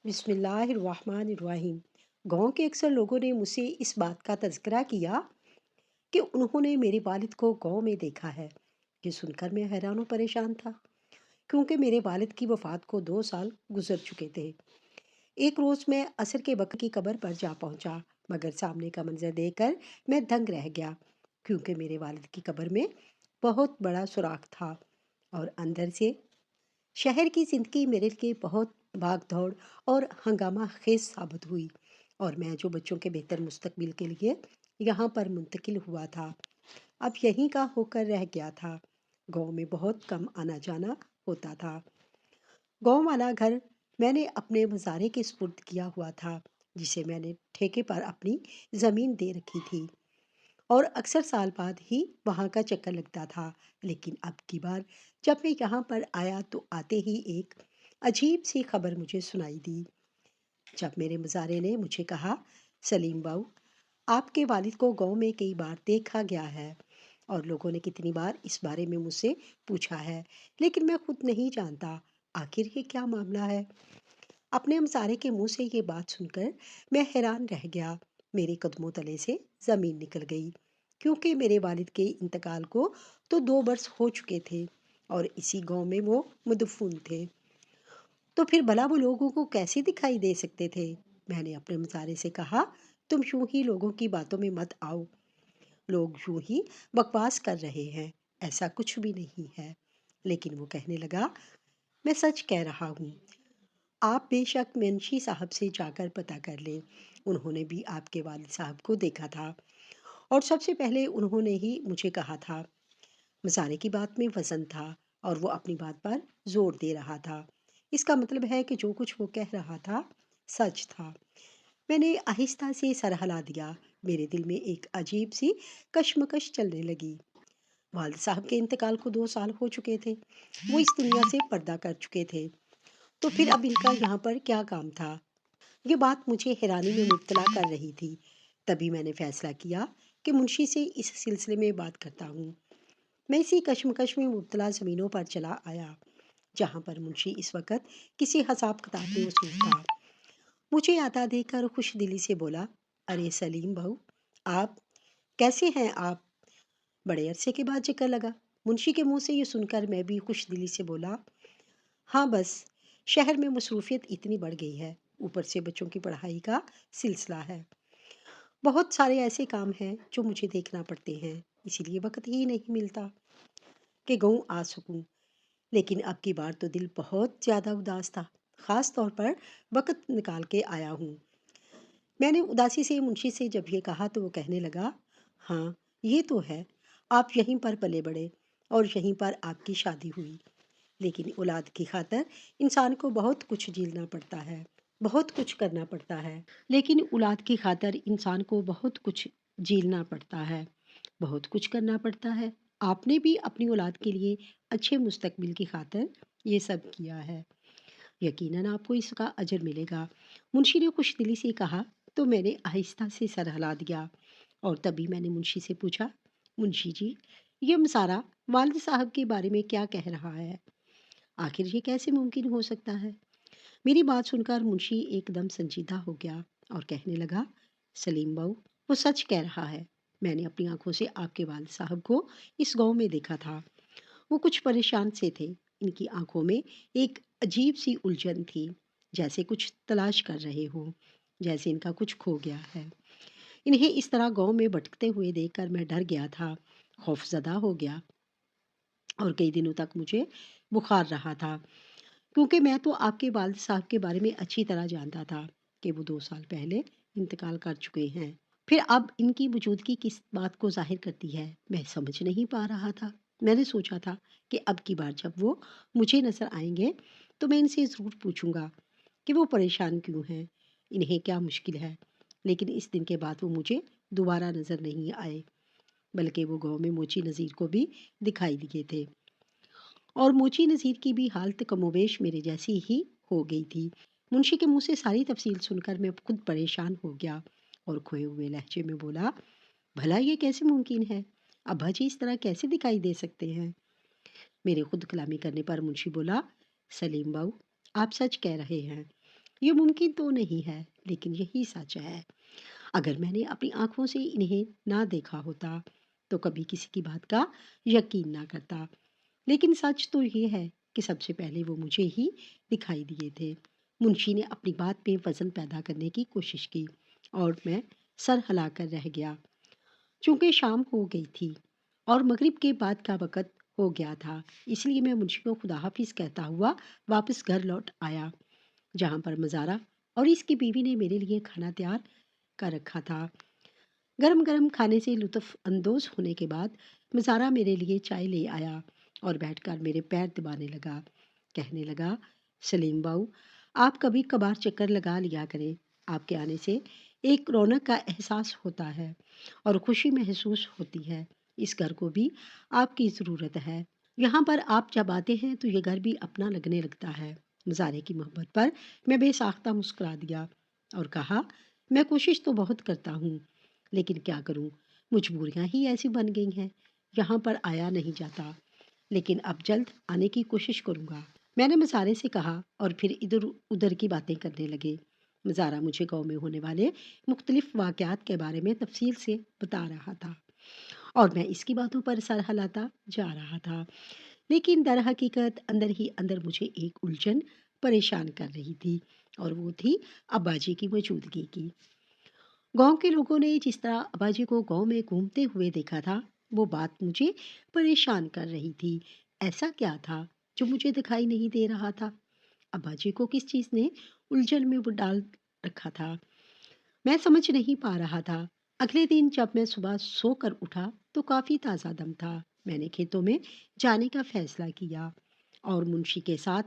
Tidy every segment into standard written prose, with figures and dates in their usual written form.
بسم اللہ الرحمن الرحیم۔ گاؤں کے اکثر لوگوں نے مجھ سے اس بات کا تذکرہ کیا کہ انہوں نے میرے والد کو گاؤں میں دیکھا ہے۔ یہ سن کر میں حیران و پریشان تھا، کیونکہ میرے والد کی وفات کو 2 سال گزر چکے تھے۔ ایک روز میں عصر کے وقت کی قبر پر جا پہنچا، مگر سامنے کا منظر دیکھ کر میں دنگ رہ گیا، کیونکہ میرے والد کی قبر میں بہت بڑا سوراخ تھا اور اندر سے شہر کی زندگی میرے لیے بہت بھاگ دوڑ اور ہنگامہ خیز ثابت ہوئی، اور میں جو بچوں کے بہتر مستقبل کے لیے یہاں پر منتقل ہوا تھا، اب یہیں کا ہو کر رہ گیا تھا۔ گاؤں میں بہت کم آنا جانا ہوتا تھا۔ گاؤں والا گھر میں نے اپنے مزارے کے سپرد کیا ہوا تھا، جسے میں نے ٹھیکے پر اپنی زمین دے رکھی تھی، اور اکثر سال بعد ہی وہاں کا چکر لگتا تھا۔ لیکن اب کی بار جب میں یہاں پر آیا تو آتے ہی ایک عجیب سی خبر مجھے سنائی دی۔ جب میرے مزارے نے مجھے کہا، سلیم باؤ، آپ کے والد کو گاؤں میں کئی بار دیکھا گیا ہے، اور لوگوں نے کتنی بار اس بارے میں مجھ سے پوچھا ہے، لیکن میں خود نہیں جانتا آخر یہ کیا معاملہ ہے۔ اپنے مزارے کے منہ سے یہ بات سن کر میں حیران رہ گیا۔ میرے قدموں تلے سے زمین نکل گئی، کیونکہ میرے والد کے انتقال کو تو 2 برس ہو چکے تھے، اور اسی گاؤں میں وہ مدفون تھے۔ تو پھر بھلا وہ لوگوں کو کیسے دکھائی دے سکتے تھے؟ میں نے اپنے مزارے سے کہا، تم یوں ہی لوگوں کی باتوں میں مت آؤ، لوگ یوں ہی بکواس کر رہے ہیں، ایسا کچھ بھی نہیں ہے۔ لیکن وہ کہنے لگا، میں سچ کہہ رہا ہوں، آپ بے شک منشی صاحب سے جا کر پتہ کر لیں، انہوں نے بھی آپ کے والد صاحب کو دیکھا تھا، اور سب سے پہلے انہوں نے ہی مجھے کہا تھا۔ مزارے کی بات میں وزن تھا، اور وہ اپنی بات پر زور دے رہا تھا۔ اس کا مطلب ہے کہ جو کچھ وہ کہہ رہا تھا سچ تھا۔ میں نے آہستہ سے سر ہلا دیا۔ میرے دل میں ایک عجیب سی کشمکش چلنے لگی۔ والد صاحب کے انتقال کو 2 سال ہو چکے تھے، وہ اس دنیا سے پردہ کر چکے تھے، تو پھر اب ان کا یہاں پر کیا کام تھا؟ یہ بات مجھے حیرانی میں مبتلا کر رہی تھی۔ تبھی میں نے فیصلہ کیا کہ منشی سے اس سلسلے میں بات کرتا ہوں۔ میں اسی کشمکش میں مبتلا زمینوں پر چلا آیا، جہاں پر منشی اس وقت کسی حساب کتاب میں مصروف تھا۔ مجھے آتا دیکھ کر خوش دلی سے بولا، ارے سلیم بہو، آپ کیسے ہیں آپ؟ بڑے عرصے کے بعد ذکر لگا۔ منشی کے منہ سے یہ سن کر میں بھی خوش دلی سے بولا، ہاں بس شہر میں مصروفیت اتنی بڑھ گئی ہے، اوپر سے بچوں کی پڑھائی کا سلسلہ ہے، بہت سارے ایسے کام ہیں جو مجھے دیکھنا پڑتے ہیں، اسی لیے وقت ہی نہیں ملتا کہ گاؤں آ سکوں۔ لیکن اب کی بار تو دل بہت زیادہ اداس تھا، خاص طور پر وقت نکال کے آیا ہوں۔ میں نے اداسی سے منشی سے جب یہ کہا تو وہ کہنے لگا، ہاں یہ تو ہے، آپ یہیں پر پلے بڑے اور یہیں پر آپ کی شادی ہوئی، لیکن اولاد کی خاطر انسان کو بہت کچھ جھیلنا پڑتا ہے، بہت کچھ کرنا پڑتا ہے۔ لیکن اولاد کی خاطر انسان کو بہت کچھ جھیلنا پڑتا ہے، بہت کچھ کرنا پڑتا ہے۔ آپ نے بھی اپنی اولاد کے لیے اچھے مستقبل کی خاطر یہ سب کیا ہے، یقیناً آپ کو اس کا اجر ملے گا۔ منشی نے خوش دلی سے کہا تو میں نے آہستہ سے سر ہلا دیا، اور تبھی میں نے منشی سے پوچھا، منشی جی، یہ مزارہ والد صاحب کے بارے میں کیا کہہ رہا ہے؟ آخر یہ کیسے ممکن ہو سکتا ہے؟ میری بات سن کر منشی ایک دم سنجیدہ ہو گیا اور کہنے لگا، سلیم باؤ، وہ سچ کہہ رہا ہے، میں نے اپنی آنکھوں سے آپ کے والد صاحب کو اس گاؤں میں دیکھا تھا۔ وہ کچھ پریشان سے تھے، ان کی آنکھوں میں ایک عجیب سی الجھن تھی، جیسے کچھ تلاش کر رہے ہوں، جیسے ان کا کچھ کھو گیا ہے۔ انہیں اس طرح گاؤں میں بھٹکتے ہوئے دیکھ کر میں ڈر گیا تھا، خوف زدہ ہو گیا، اور کئی دنوں تک مجھے بخار رہا تھا، کیونکہ میں تو آپ کے والد صاحب کے بارے میں اچھی طرح جانتا تھا کہ وہ 2 سال پہلے انتقال کر چکے ہیں۔ پھر اب ان کی موجودگی کس بات کو ظاہر کرتی ہے، میں سمجھ نہیں پا رہا تھا۔ میں نے سوچا تھا کہ اب کی بار جب وہ مجھے نظر آئیں گے تو میں ان سے ضرور پوچھوں گا کہ وہ پریشان کیوں ہیں، انہیں کیا مشکل ہے۔ لیکن اس دن کے بعد وہ مجھے دوبارہ نظر نہیں آئے، بلکہ وہ گاؤں میں موچی نذیر کو بھی دکھائی دیے تھے، اور موچی نذیر کی بھی حالت کم و بیش میرے جیسی ہی ہو گئی تھی۔ منشی کے منہ سے ساری تفصیل سن کر میں خود پریشان ہو گیا، اور کھوئے ہوئے لہجے میں بولا، بھلا یہ کیسے ممکن ہے؟ ابا جی اس طرح کیسے دکھائی دے سکتے ہیں؟ میرے خود کلامی کرنے پر منشی بولا، سلیم باؤ، آپ سچ کہہ رہے ہیں، یہ ممکن تو نہیں ہے، لیکن یہی سچ ہے۔ اگر میں نے اپنی آنکھوں سے انہیں نہ دیکھا ہوتا تو کبھی کسی کی بات کا یقین نہ کرتا، لیکن سچ تو یہ ہے کہ سب سے پہلے وہ مجھے ہی دکھائی دیے تھے۔ منشی نے اپنی بات پہ وزن پیدا کرنے کی کوشش کی اور میں سر ہلا کر رہ گیا، چونکہ شام ہو گئی تھی اور مغرب کے بعد کا وقت ہو گیا تھا، اس لیے میں منشی کو خدا حافظ کہتا ہوا واپس گھر لوٹ آیا، جہاں پر مزارہ اور اس کی بیوی نے میرے لیے کھانا تیار کر رکھا تھا۔ گرم گرم کھانے سے لطف اندوز ہونے کے بعد مزارہ میرے لیے چائے لے آیا اور بیٹھ کر میرے پیر دبانے لگا، کہنے لگا، سلیم باؤ، آپ کبھی کبھار چکر لگا لیا کریں، آپ کے آنے سے ایک رونق کا احساس ہوتا ہے اور خوشی محسوس ہوتی ہے، اس گھر کو بھی آپ کی ضرورت ہے، یہاں پر آپ جب آتے ہیں تو یہ گھر بھی اپنا لگنے لگتا ہے۔ مزارے کی محبت پر میں بے ساختہ مسکرا دیا اور کہا، میں کوشش تو بہت کرتا ہوں، لیکن کیا کروں، مجبوریاں ہی ایسی بن گئی ہیں، یہاں پر آیا نہیں جاتا، لیکن اب جلد آنے کی کوشش کروں گا، میں نے مزارے سے کہا، اور پھر ادھر ادھر کی باتیں کرنے لگے۔ مزارہ مجھے گاؤں میں ہونے والے مختلف واقعات کے بارے میں تفصیل سے بتا رہا تھا اور میں اس کی باتوں پر سر ہلاتا جا رہا تھا، لیکن در حقیقت اندر ہی اندر مجھے ایک الجھن پریشان کر رہی تھی، اور وہ تھی ابا جی کی موجودگی کی۔ گاؤں کے لوگوں نے جس طرح ابا جی کو گاؤں میں گھومتے ہوئے دیکھا تھا، وہ بات مجھے پریشان کر رہی تھی۔ ایسا کیا تھا جو مجھے دکھائی نہیں دے رہا تھا؟ ابا جی کو کس چیز نے الجھن میں وہ ڈال رکھا تھا؟ میں سمجھ نہیں پا رہا تھا۔ اگلے دن جب میں صبح سو کر اٹھا تو کافی تازہ دم تھا۔ میں نے کھیتوں میں جانے کا فیصلہ کیا اور منشی کے ساتھ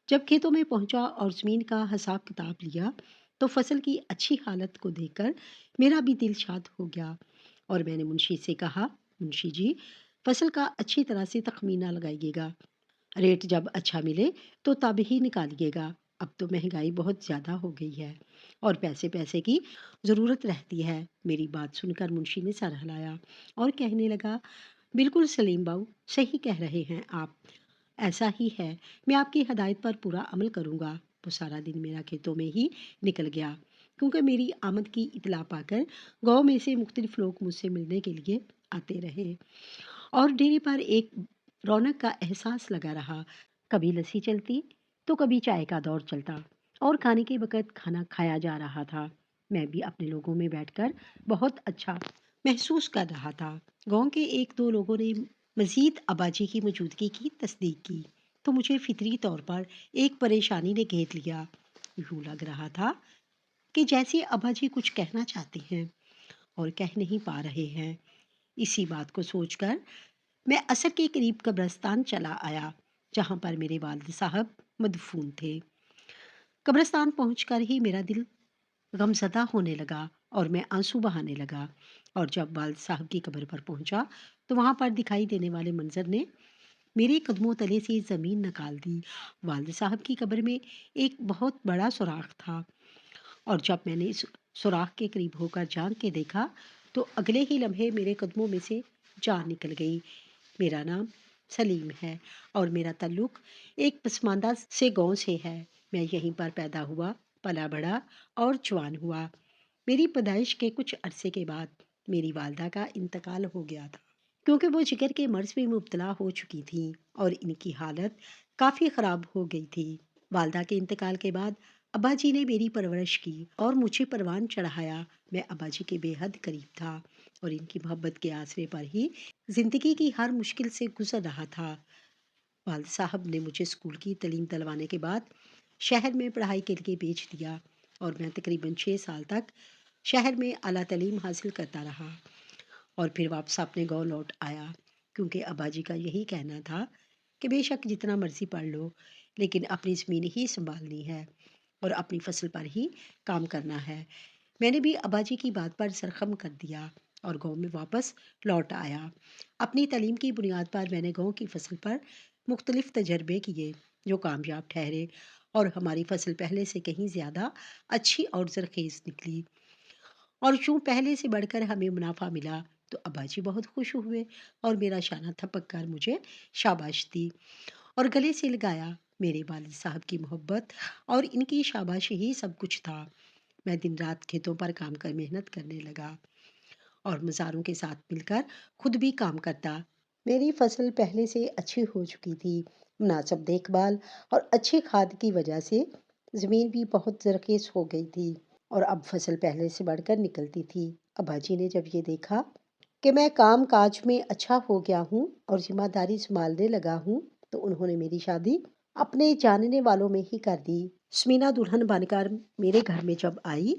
جب کھیتوں میں پہنچا اور زمین کا حساب کتاب لیا تو فصل کی اچھی حالت کو دیکھ کر میرا بھی دل شاد ہو گیا، اور میں نے منشی سے کہا، منشی جی، فصل کا اچھی طرح سے تخمینہ لگائیے گا، ریٹ جب اچھا ملے تو تب ہی نکالیے گا، اب تو مہنگائی بہت زیادہ ہو گئی ہے اور پیسے پیسے کی ضرورت رہتی ہے۔ میری بات سن کر منشی نے سر ہلایا اور کہنے لگا، بالکل سلیم باؤ، صحیح کہہ رہے ہیں آپ، ایسا ہی ہے، میں آپ کی ہدایت پر پورا عمل کروں گا۔ وہ سارا دن میرا کھیتوں میں ہی نکل گیا، کیونکہ میری آمد کی اطلاع پا کر گاؤں میں سے مختلف لوگ مجھ سے ملنے کے لیے آتے رہے اور ڈیرے پر ایک رونق کا احساس لگا رہا، کبھی لسی چلتی تو کبھی چائے کا دور چلتا اور کھانے کے وقت کھانا کھایا جا رہا تھا۔ میں بھی اپنے لوگوں میں بیٹھ کر بہت اچھا محسوس کر رہا تھا۔ گاؤں کے ایک دو لوگوں نے مزید اباجی کی موجودگی کی تصدیق کی تو مجھے فطری طور پر ایک پریشانی نے گھیر لیا۔ یوں لگ رہا تھا کہ جیسے اباجی کچھ کہنا چاہتے ہیں اور کہہ نہیں پا رہے ہیں۔ اسی بات کو سوچ کر میں عصر کے قریب قبرستان چلا آیا، جہاں پر میرے والد صاحب مدفون تھے۔ قبرستان پہنچ کر ہی میرا دل غمزدہ ہونے لگا اور میں آنسو بہانے لگا، اور جب والد صاحب کی قبر پر پہنچا تو وہاں پر دکھائی دینے والے منظر نے میرے قدموں تلے سے زمین نکال دی۔ والد صاحب کی قبر میں ایک بہت بڑا سوراخ تھا، اور جب میں نے اس سوراخ کے قریب ہو کر جان کے دیکھا تو اگلے ہی لمحے میرے قدموں میں سے جان نکل گئی۔ میرا نام سلیم ہے اور میرا تعلق ایک پسماندہ سے گاؤں سے ہے۔ میں یہیں پر پیدا ہوا، پلا بڑھا اور جوان ہوا۔ میری پیدائش کے کچھ عرصے کے بعد میری والدہ کا انتقال ہو گیا تھا، کیونکہ وہ جگر کے مرض میں مبتلا ہو چکی تھیں اور ان کی حالت کافی خراب ہو گئی تھی۔ والدہ کے انتقال کے بعد ابا جی نے میری پرورش کی اور مجھے پروان چڑھایا۔ میں ابا جی کے بے حد قریب تھا اور ان کی محبت کے آسرے پر ہی زندگی کی ہر مشکل سے گزر رہا تھا۔ والد صاحب نے مجھے اسکول کی تعلیم دلوانے کے بعد شہر میں پڑھائی کے لیے بھیج دیا اور میں تقریباً 6 سال تک شہر میں اعلیٰ تعلیم حاصل کرتا رہا اور پھر واپس اپنے گاؤں لوٹ آیا، کیونکہ ابا جی کا یہی کہنا تھا کہ بے شک جتنا مرضی پڑھ لو، لیکن اپنی زمین ہی سنبھالنی ہے اور اپنی فصل پر ہی کام کرنا ہے۔ میں نے بھی ابا جی کی بات پر سرخم کر دیا اور گاؤں میں واپس لوٹ آیا۔ اپنی تعلیم کی بنیاد پر میں نے گاؤں کی فصل پر مختلف تجربے کیے جو کامیاب ٹھہرے اور ہماری فصل پہلے سے کہیں زیادہ اچھی اور زرخیز نکلی، اور یوں پہلے سے بڑھ کر ہمیں منافع ملا تو ابا جی بہت خوش ہوئے اور میرا شانہ تھپک کر مجھے شاباش دی اور گلے سے لگایا۔ میرے والد صاحب کی محبت اور ان کی شاباشی ہی سب کچھ تھا۔ میں دن رات کھیتوں پر کام کر محنت کرنے لگا اور مزاروں کے ساتھ مل کر خود بھی کام کرتا۔ میری فصل پہلے سے اچھی ہو چکی تھی۔ مناسب دیکھ بھال اور اچھی کھاد کی وجہ سے زمین بھی بہت زرخیز ہو گئی تھی اور اب فصل پہلے سے بڑھ کر نکلتی تھی۔ ابا جی نے جب یہ دیکھا کہ میں کام کاج میں اچھا ہو گیا ہوں اور ذمہ داری سنبھالنے لگا ہوں تو انہوں نے میری شادی اپنے جاننے والوں میں ہی کر دی۔ سمینا دلہن بن کر میرے گھر میں جب آئی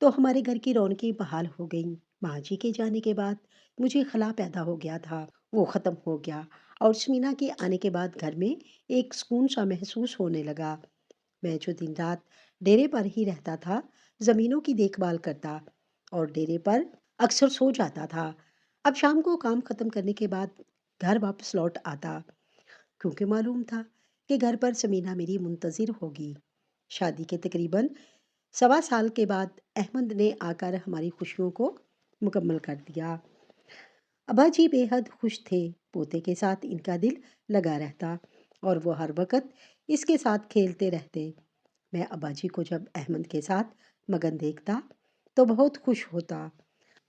تو ہمارے گھر کی رونقیں بحال ہو گئیں۔ ماں جی کے جانے کے بعد مجھے خلا پیدا ہو گیا تھا، وہ ختم ہو گیا اور سمینا کے آنے کے بعد گھر میں ایک سکون سا محسوس ہونے لگا۔ میں جو دن رات ڈیرے پر ہی رہتا تھا، زمینوں کی دیکھ بھال کرتا اور ڈیرے پر اکثر سو جاتا تھا، اب شام کو کام ختم کرنے کے بعد گھر واپس لوٹ آتا، کیونکہ معلوم تھا کہ گھر پر سمینا میری منتظر ہوگی۔ شادی کے تقریباً 1.25 سال کے بعد احمد نے آ کر ہماری خوشیوں کو مکمل کر دیا۔ ابا جی بے حد خوش تھے، پوتے کے ساتھ ان کا دل لگا رہتا اور وہ ہر وقت اس کے ساتھ کھیلتے رہتے۔ میں ابا جی کو جب احمد کے ساتھ مگن دیکھتا تو بہت خوش ہوتا۔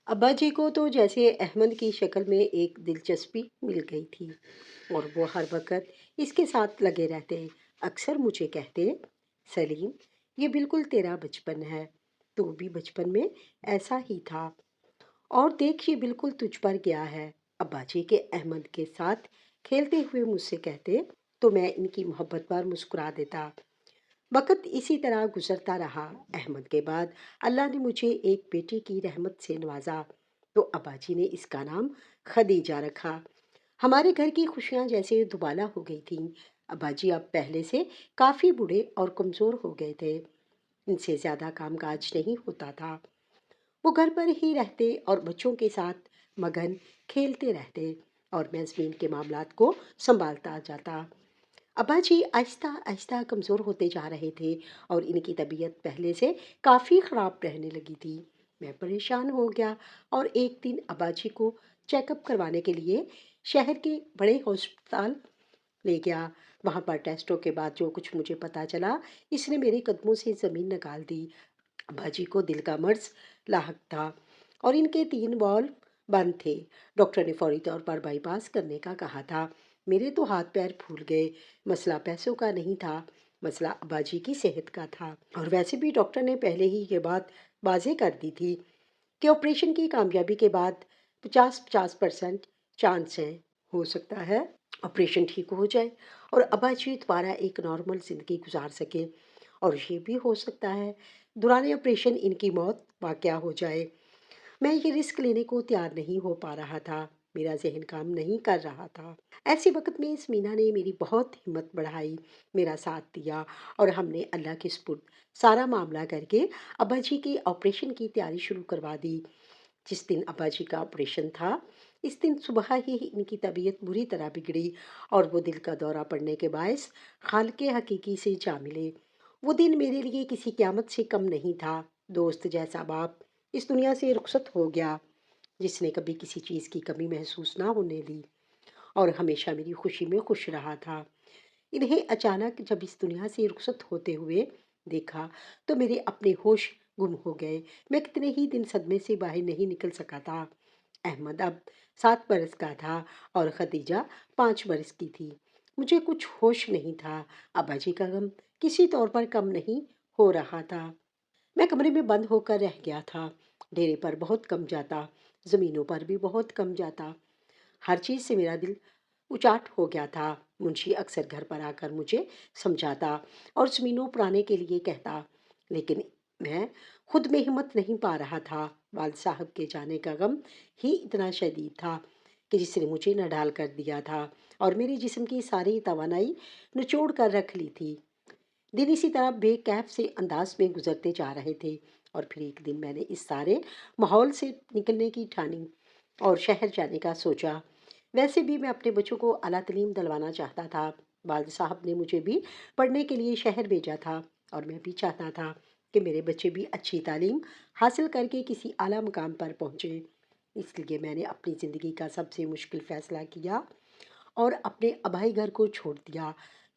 ابا جی کو تو جیسے احمد کی شکل میں ایک دلچسپی مل گئی تھی اور وہ ہر وقت اس کے ساتھ لگے رہتے۔ اکثر مجھے کہتے، سلیم، یہ بالکل تیرا بچپن ہے، تو بھی بچپن میں ایسا ہی تھا اور دیکھ یہ بالکل تجھ پر گیا ہے۔ ابا جی کے احمد کے ساتھ کھیلتے ہوئے مجھ سے کہتے تو میں ان کی محبت پر مسکرا دیتا۔ وقت اسی طرح گزرتا رہا۔ احمد کے بعد اللہ نے مجھے ایک بیٹی کی رحمت سے نوازا تو ابا جی نے اس کا نام خدیجہ رکھا۔ ہمارے گھر کی خوشیاں جیسے دوبالا ہو گئی تھیں۔ ابا جی اب پہلے سے کافی بوڑھے اور کمزور ہو گئے تھے، ان سے زیادہ کام کاج نہیں ہوتا تھا، وہ گھر پر ہی رہتے اور بچوں کے ساتھ مگن کھیلتے رہتے اور میں زمین کے معاملات کو سنبھالتا جاتا۔ ابا جی آہستہ آہستہ کمزور ہوتے جا رہے تھے اور ان کی طبیعت پہلے سے کافی خراب رہنے لگی تھی۔ میں پریشان ہو گیا اور ایک دن ابا جی کو چیک اپ کروانے کے لیے شہر کے بڑے ہسپتال لے گیا۔ وہاں پر ٹیسٹوں کے بعد جو کچھ مجھے پتا چلا، اس نے میرے قدموں سے زمین نکال دی۔ ابا جی کو دل کا مرض لاحق تھا اور ان کے 3 والو بند تھے۔ ڈاکٹر نے فوری طور پر بائی پاس کرنے کا کہا تھا۔ میرے تو ہاتھ پیر پھول گئے۔ مسئلہ پیسوں کا نہیں تھا، مسئلہ ابا جی کی صحت کا تھا، اور ویسے بھی ڈاکٹر نے پہلے ہی یہ بات واضح کر دی تھی کہ آپریشن کی کامیابی کے بعد 50% چانس ہے، ہو سکتا ہے آپریشن ٹھیک ہو جائے اور ابا جی دوبارہ ایک نارمل زندگی گزار سکیں، اور یہ بھی ہو سکتا ہے دوران آپریشن ان کی موت واقع ہو جائے۔ میں یہ رسک لینے کو تیار نہیں ہو پا رہا تھا، میرا ذہن کام نہیں کر رہا تھا۔ ایسے وقت میں سمینا نے میری بہت ہمت بڑھائی، میرا ساتھ دیا اور ہم نے اللہ کے سپرد سارا معاملہ کر کے ابا جی کے آپریشن کی تیاری شروع کروا دی۔ جس دن ابا جی کا آپریشن تھا، اس دن صبح ہی ان کی طبیعت بری طرح بگڑی اور وہ دل کا دورہ پڑنے کے باعث خالق حقیقی سے جا ملے۔ وہ دن میرے لیے کسی قیامت سے کم نہیں تھا۔ دوست جیسا باپ اس دنیا سے رخصت ہو گیا، جس نے کبھی کسی چیز کی کمی محسوس نہ ہونے دی اور ہمیشہ میری خوشی میں خوش رہا تھا۔ انہیں اچانک جب اس دنیا سے رخصت ہوتے ہوئے دیکھا تو میرے اپنے ہوش گم ہو گئے۔ میں کتنے ہی دن صدمے سے باہر نہیں نکل سکا تھا۔ احمد اب 7 برس کا تھا اور خدیجہ 5 برس کی تھی۔ مجھے کچھ ہوش نہیں تھا۔ ابا جی کا غم کسی طور پر کم نہیں ہو رہا تھا۔ میں کمرے میں بند ہو کر رہ گیا تھا۔ ڈیرے پر بہت کم جاتا، زمینوں پر بھی بہت کم جاتا، ہر چیز سے میرا دل اچاٹ ہو گیا تھا۔ منشی اکثر گھر پر آ کر مجھے سمجھاتا اور زمینوں پرانے کے لیے کہتا، لیکن میں خود میں ہمت نہیں پا رہا تھا۔ والد صاحب کے جانے کا غم ہی اتنا شدید تھا کہ جس نے مجھے نہ ڈال کر دیا تھا اور میرے جسم کی ساری توانائی نچوڑ کر رکھ لی تھی۔ دن اسی طرح بے کیف سے انداز میں گزرتے جا رہے تھے اور پھر ایک دن میں نے اس سارے ماحول سے نکلنے کی ٹھانی اور شہر جانے کا سوچا۔ ویسے بھی میں اپنے بچوں کو اعلیٰ تعلیم دلوانا چاہتا تھا۔ والد صاحب نے مجھے بھی پڑھنے کے لیے شہر بھیجا تھا اور میں بھی چاہتا تھا کہ میرے بچے بھی اچھی تعلیم حاصل کر کے کسی اعلیٰ مقام پر پہنچیں۔ اس لیے میں نے اپنی زندگی کا سب سے مشکل فیصلہ کیا اور اپنے آبائی گھر کو چھوڑ دیا۔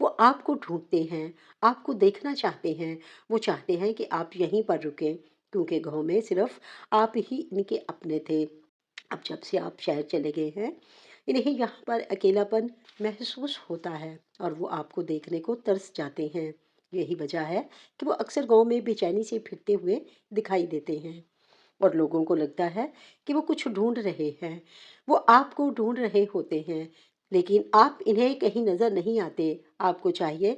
وہ آپ کو ڈھونڈتے ہیں، آپ کو دیکھنا چاہتے ہیں، وہ چاہتے ہیں کہ آپ یہیں پر رکیں، کیونکہ گاؤں میں صرف آپ ہی ان کے اپنے تھے۔ اب جب سے آپ شہر چلے گئے ہیں، انہیں یہاں پر اکیلاپن محسوس ہوتا ہے اور وہ آپ کو دیکھنے کو ترس جاتے ہیں۔ یہی وجہ ہے کہ وہ اکثر گاؤں میں بے چینی سے پھرتے ہوئے دکھائی دیتے ہیں اور لوگوں کو لگتا ہے کہ وہ کچھ ڈھونڈ رہے ہیں، وہ آپ کو ڈھونڈ رہے ہوتے ہیں، لیکن آپ انہیں کہیں نظر نہیں آتے۔ آپ کو چاہیے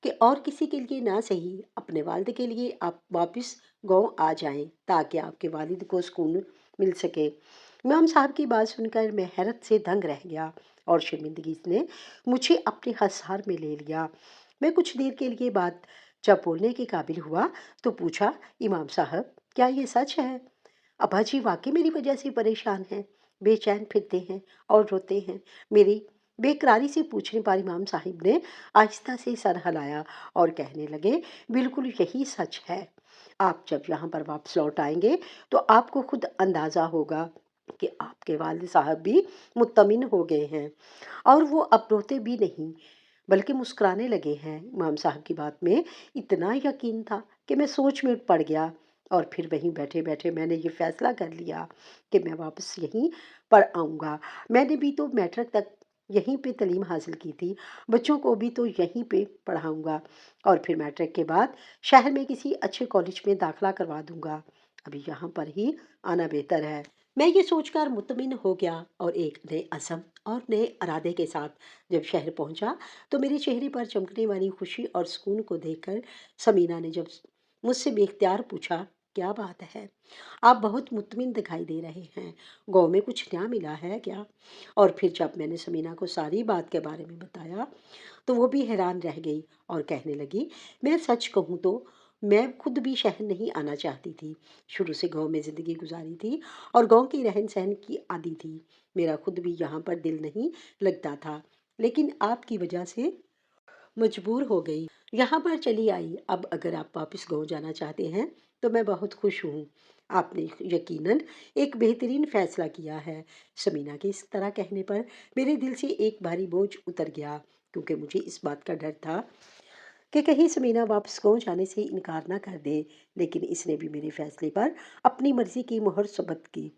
کہ اور کسی کے لیے نہ صحیح، اپنے والد کے لیے آپ واپس گاؤں آ جائیں تاکہ آپ کے والد کو سکون مل سکے۔ امام صاحب کی بات سن کر میں حیرت سے دنگ رہ گیا اور شرمندگی نے مجھے اپنے حصار میں لے لیا۔ میں کچھ دیر کے لیے بات جب بولنے کے قابل ہوا تو پوچھا، امام صاحب کیا یہ سچ ہے؟ ابا جی واقعی میری وجہ سے پریشان ہیں، بے چین پھرتے ہیں اور روتے ہیں؟ میری بے قراری سے پوچھنے پر امام صاحب نے آہستہ سے سر ہلایا اور کہنے لگے، بالکل یہی سچ ہے۔ آپ جب یہاں پر واپس لوٹ آئیں گے تو آپ کو خود اندازہ ہوگا کہ آپ کے والد صاحب بھی مطمئن ہو گئے ہیں اور وہ اب روتے بھی نہیں بلکہ مسکرانے لگے ہیں۔ امام صاحب کی بات میں اتنا یقین تھا کہ میں سوچ میں پڑ گیا اور پھر وہیں بیٹھے بیٹھے میں نے یہ فیصلہ کر لیا کہ میں واپس یہیں پر آؤں گا۔ میں نے بھی تو میٹرک تک یہیں پہ تعلیم حاصل کی تھی، بچوں کو بھی تو یہیں پہ پڑھاؤں گا اور پھر میٹرک کے بعد شہر میں کسی اچھے کالج میں داخلہ کروا دوں گا۔ ابھی یہاں پر ہی آنا بہتر ہے۔ میں یہ سوچ کر مطمئن ہو گیا اور ایک نئے عزم اور نئے ارادے کے ساتھ جب شہر پہنچا تو میرے چہرے پر چمکنے والی خوشی اور سکون کو دیکھ کر سمینا نے جب مجھ سے بے اختیار پوچھا، کیا بات ہے؟ آپ بہت مطمئن دکھائی دے رہے ہیں، گاؤں میں کچھ نیا ملا ہے کیا؟ اور پھر جب میں نے سمینا کو ساری بات کے بارے میں بتایا تو وہ بھی حیران رہ گئی اور کہنے لگی، میں سچ کہوں تو میں خود بھی شہر نہیں آنا چاہتی تھی، شروع سے گاؤں میں زندگی گزاری تھی اور گاؤں کی رہن سہن کی عادی تھی، میرا خود بھی یہاں پر دل نہیں لگتا تھا، لیکن آپ کی وجہ سے مجبور ہو گئی، یہاں پر چلی آئی۔ اب اگر آپ واپس گاؤں جانا چاہتے ہیں تو میں بہت خوش ہوں، آپ نے یقیناً ایک بہترین فیصلہ کیا ہے۔ سمینا کے اس طرح کہنے پر میرے دل سے ایک بھاری بوجھ اتر گیا، کیونکہ مجھے اس بات کا ڈر تھا کہ کہیں سمینا واپس گاؤں جانے سے انکار نہ کر دے، لیکن اس نے بھی میرے فیصلے پر اپنی مرضی کی مہر ثبت کی،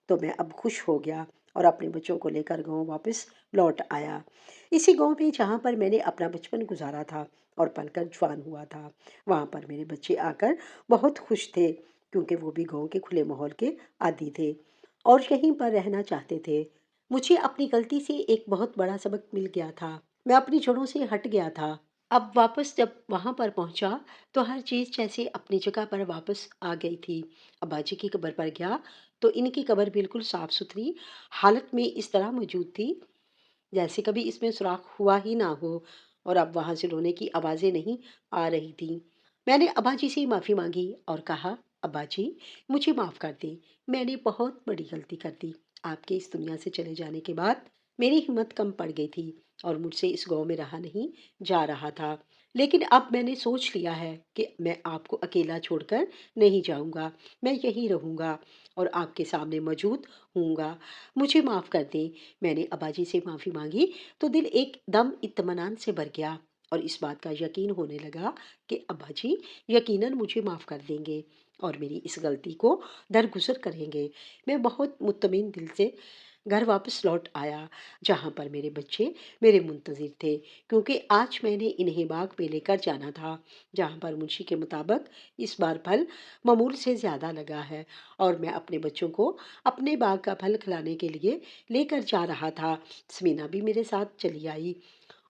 تو میں اب خوش ہو گیا اور اپنے بچوں کو لے کر گاؤں واپس لوٹ آیا، اسی گاؤں میں جہاں پر میں نے اپنا بچپن گزارا تھا اور پل کر جوان ہوا تھا۔ وہاں پر میرے بچے آ کر بہت خوش تھے، کیونکہ وہ بھی گاؤں کے کھلے ماحول کے عادی تھے اور یہیں پر رہنا چاہتے تھے۔ مجھے اپنی غلطی سے ایک بہت بڑا سبق مل گیا تھا، میں اپنی جڑوں سے ہٹ گیا تھا۔ اب واپس جب وہاں پر پہنچا تو ہر چیز جیسے اپنی جگہ پر واپس آ گئی تھی۔ ابا جی کی قبر پر گیا تو ان کی قبر بالکل صاف ستھری حالت میں اس طرح موجود تھی جیسے کبھی اس میں سوراخ ہوا ہی نہ ہو، اور اب وہاں سے رونے کی آوازیں نہیں آ رہی تھیں۔ میں نے ابا جی سے معافی مانگی اور کہا، ابا جی مجھے معاف کر دیں، میں نے بہت بڑی غلطی کر دی۔ آپ کے اس دنیا سے چلے جانے کے بعد میری ہمت کم پڑ گئی تھی اور مجھ سے اس گاؤں میں رہا نہیں جا رہا تھا، لیکن اب میں نے سوچ لیا ہے کہ میں آپ کو اکیلا چھوڑ کر نہیں جاؤں گا، میں یہیں رہوں گا اور آپ کے سامنے موجود ہوں گا، مجھے معاف کر دیں۔ میں نے ابا جی سے معافی مانگی تو دل ایک دم اطمینان سے بھر گیا اور اس بات کا یقین ہونے لگا کہ ابا جی یقیناً مجھے معاف کر دیں گے اور میری اس غلطی کو درگزر کریں گے۔ میں بہت مطمئن دل سے گھر واپس لوٹ آیا جہاں پر میرے بچے میرے منتظر تھے، کیونکہ آج میں نے انہیں باغ میں لے کر جانا تھا جہاں پر منشی کے مطابق اس بار پھل معمول سے زیادہ لگا ہے، اور میں اپنے بچوں کو اپنے باغ کا پھل کھلانے کے لیے لے کر جا رہا تھا۔ سمینا بھی میرے ساتھ چلی آئی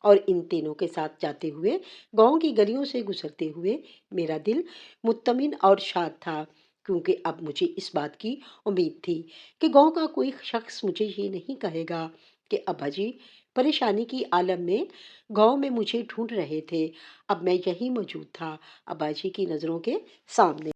اور ان تینوں کے ساتھ جاتے ہوئے گاؤں کی گلیوں سے گزرتے ہوئے میرا دل مطمئن اور شاد تھا، کیونکہ اب مجھے اس بات کی امید تھی کہ گاؤں کا کوئی شخص مجھے یہ نہیں کہے گا کہ ابا جی پریشانی کی عالم میں گاؤں میں مجھے ڈھونڈ رہے تھے۔ اب میں یہی موجود تھا، ابا جی کی نظروں کے سامنے۔